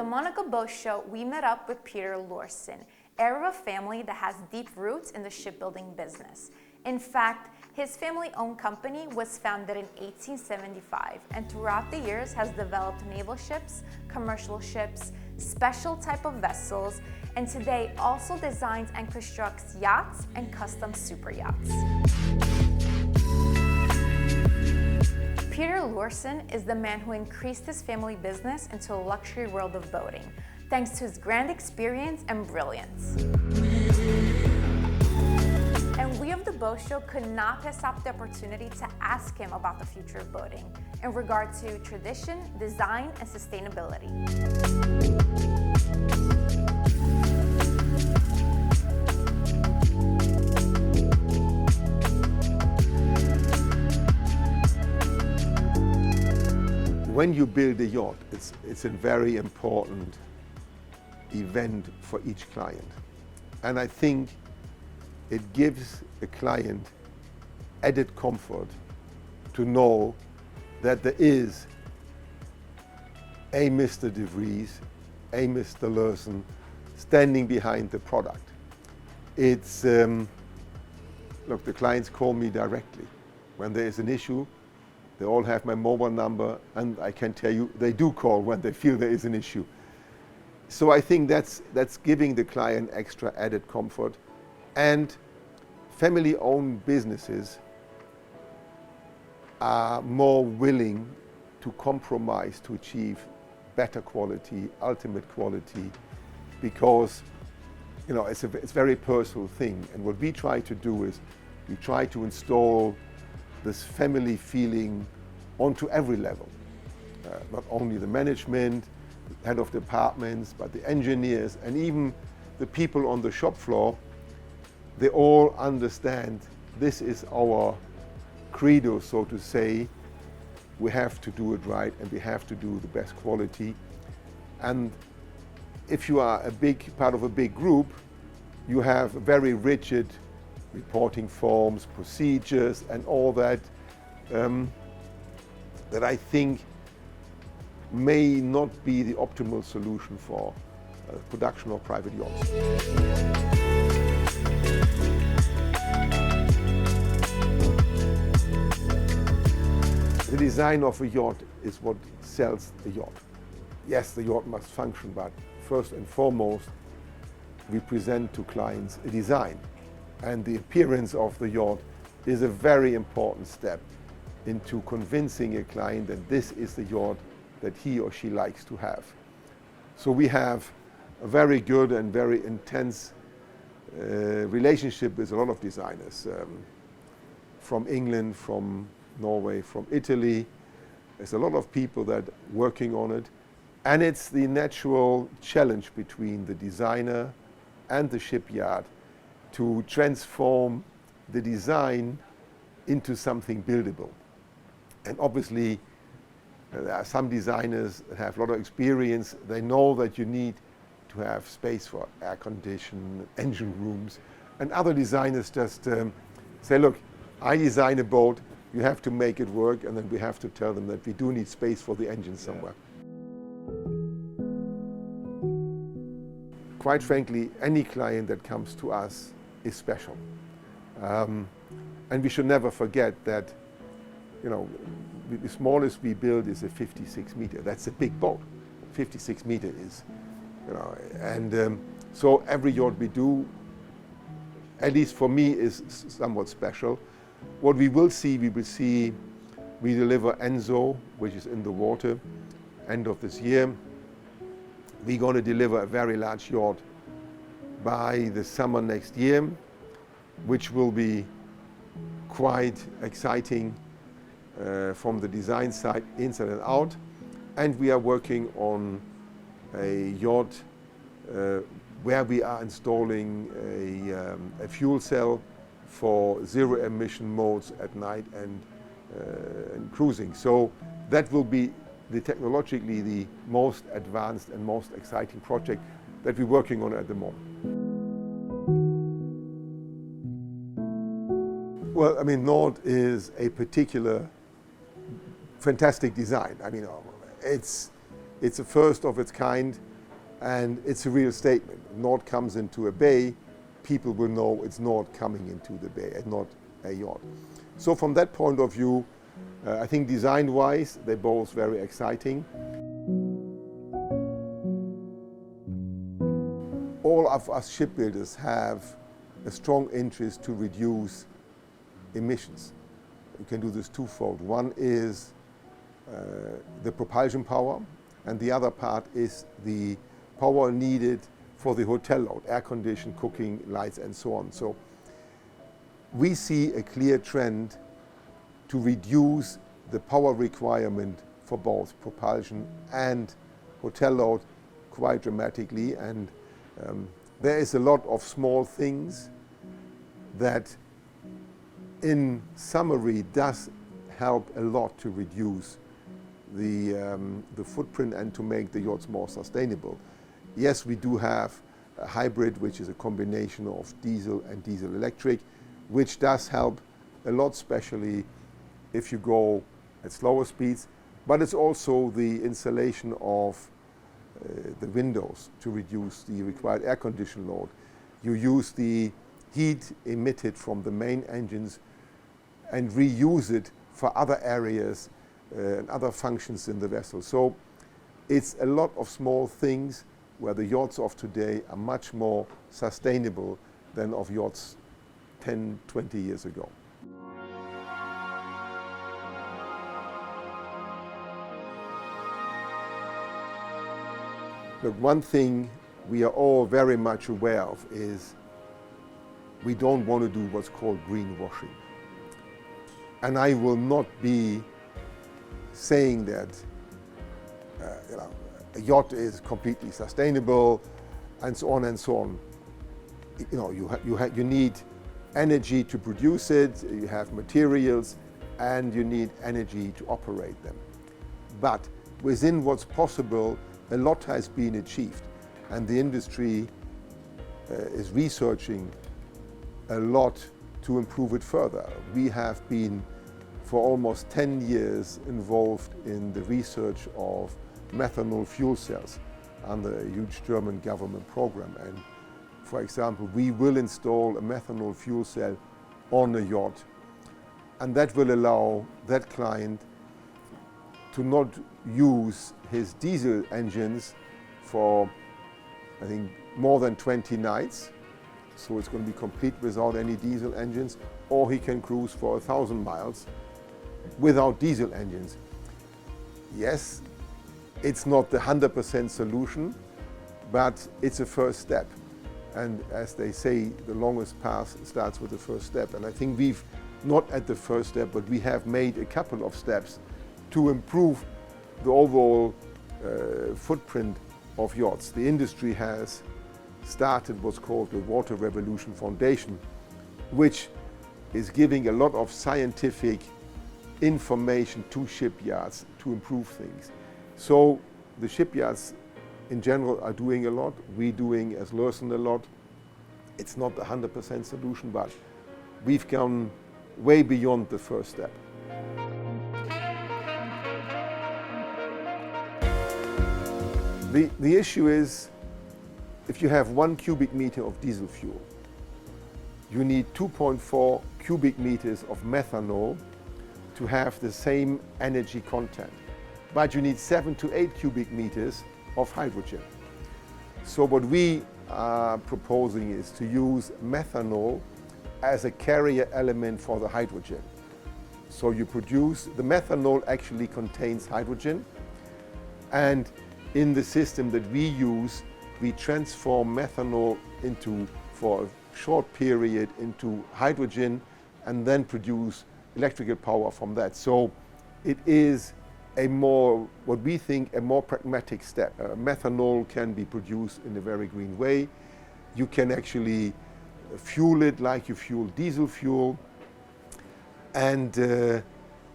Monaco Boat Show, we met up with Peter Lürssen, heir of a family that has deep roots in the shipbuilding business. In fact, his family-owned company was founded in 1875 and throughout the years has developed naval ships, commercial ships, special type of vessels, and today also designs and constructs yachts and custom super yachts. Peter Lürssen is the man who increased his family business into a luxury world of boating, thanks to his grand experience and brilliance. And we of the Boat Show could not pass up the opportunity to ask him about the future of boating in regard to tradition, design, and sustainability. When you build a yacht, it's a very important event for each client. And I think it gives a client added comfort to know that there is a Mr. De Vries, a Mr. Lürssen standing behind the product. It's, look, the clients call me directly. When there is an issue, they all have my mobile number, and I can tell you they do call when they feel there is an issue. So I think that's giving the client extra added comfort. And family-owned businesses are more willing to compromise to achieve better quality, ultimate quality, because it's a very personal thing. And what we try to do is we try to install this family feeling onto every level. Not only the management, head of departments, but the engineers and even the people on the shop floor. They all understand this is our credo, so to say. We have to do it right and we have to do the best quality. And if you are a big part of a big group, you have very rigid reporting forms, procedures, and all that that I think may not be the optimal solution for production of private yachts. The design of a yacht is what sells the yacht. Yes, the yacht must function, but first and foremost, we present to clients a design. And the appearance of the yacht is a very important step into convincing a client that this is the yacht that he or she likes to have. So we have a very good and very intense relationship with a lot of designers from England, from Norway, from Italy. There's a lot of people that are working on it. And it's the natural challenge between the designer and the shipyard to transform the design into something buildable. And obviously, there are some designers that have a lot of experience. They know that you need to have space for air conditioning, engine rooms. And other designers just say, look, I design a boat, you have to make it work, and then we have to tell them that we do need space for the engine somewhere. Quite frankly, any client that comes to us is special. And we should never forget that, the smallest we build is a 56 meter. That's a big boat. 56 meter is, and so every yacht we do, at least for me, is somewhat special. What we will see, we deliver Enzo, which is in the water, end of this year. We're going to deliver a very large yacht by the summer next year, which will be quite exciting from the design side, inside and out. And we are working on a yacht where we are installing a fuel cell for zero emission modes at night and cruising. So that will be technologically the most advanced and most exciting project that we're working on at the moment. Well, Nord is a particular fantastic design. It's a first of its kind. And it's a real statement. Nord comes into a bay, people will know it's Nord coming into the bay and not a yacht. So from that point of view, I think design-wise, they're both very exciting. All of us shipbuilders have a strong interest to reduce emissions. You can do this twofold. One is the propulsion power, and the other part is the power needed for the hotel load, air conditioning, cooking, lights, and so on. So we see a clear trend to reduce the power requirement for both propulsion and hotel load quite dramatically. And there is a lot of small things that in summary does help a lot to reduce the footprint and to make the yachts more sustainable. Yes, we do have a hybrid, which is a combination of diesel and diesel electric, which does help a lot, especially if you go at slower speeds. But it's also the installation of the windows to reduce the required air condition load. You use the heat emitted from the main engines and reuse it for other areas and other functions in the vessel. So it's a lot of small things where the yachts of today are much more sustainable than of yachts 10, 20 years ago. Look, one thing we are all very much aware of is we don't want to do what's called greenwashing. And I will not be saying that a yacht is completely sustainable and so on and so on. You need energy to produce it, you have materials, and you need energy to operate them. But within what's possible, a lot has been achieved, and the industry is researching a lot to improve it further. We have been for almost 10 years involved in the research of methanol fuel cells under a huge German government program. And for example, we will install a methanol fuel cell on a yacht, and that will allow that client to not use his diesel engines for, I think, more than 20 nights. So it's going to be complete without any diesel engines, or he can cruise for 1,000 miles without diesel engines. Yes, it's not the 100% solution, but it's a first step. And as they say, the longest path starts with the first step. And I think we've not at the first step, but we have made a couple of steps to improve the overall footprint of yachts. The industry has started what's called the Water Revolution Foundation, which is giving a lot of scientific information to shipyards to improve things. So the shipyards in general are doing a lot. We're doing as Lürssen a lot. It's not a 100% solution, but we've gone way beyond the first step. The issue is, if you have 1 cubic meter of diesel fuel, you need 2.4 cubic meters of methanol to have the same energy content. But you need 7 to 8 cubic meters of hydrogen. So what we are proposing is to use methanol as a carrier element for the hydrogen. So you produce, the methanol actually contains hydrogen, and in the system that we use, we transform methanol into, for a short period, into hydrogen and then produce electrical power from that. So it is a more, what we think, a more pragmatic step. Methanol can be produced in a very green way. You can actually fuel it like you fuel diesel fuel. And the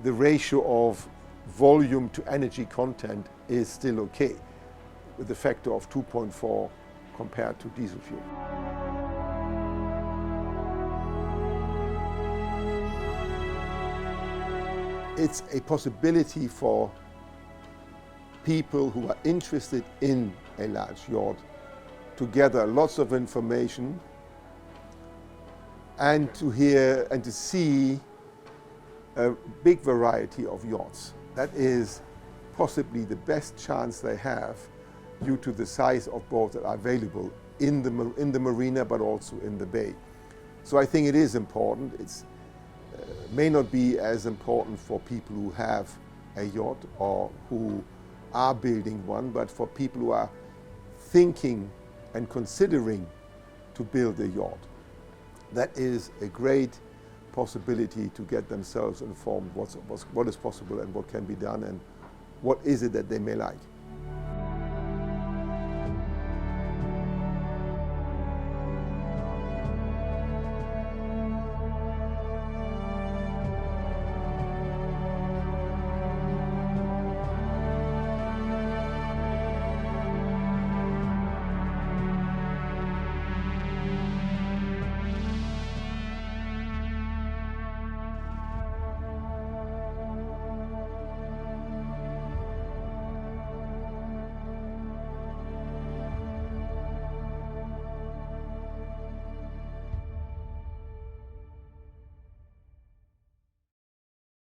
ratio of volume to energy content is still okay, with a factor of 2.4 compared to diesel fuel. It's a possibility for people who are interested in a large yacht to gather lots of information and to hear and to see a big variety of yachts. That is possibly the best chance they have due to the size of boats that are available in the marina but also in the bay. So I think it is important. It may not be as important for people who have a yacht or who are building one, but for people who are thinking and considering to build a yacht, that is a great possibility to get themselves informed what is possible and what can be done and what is it that they may like.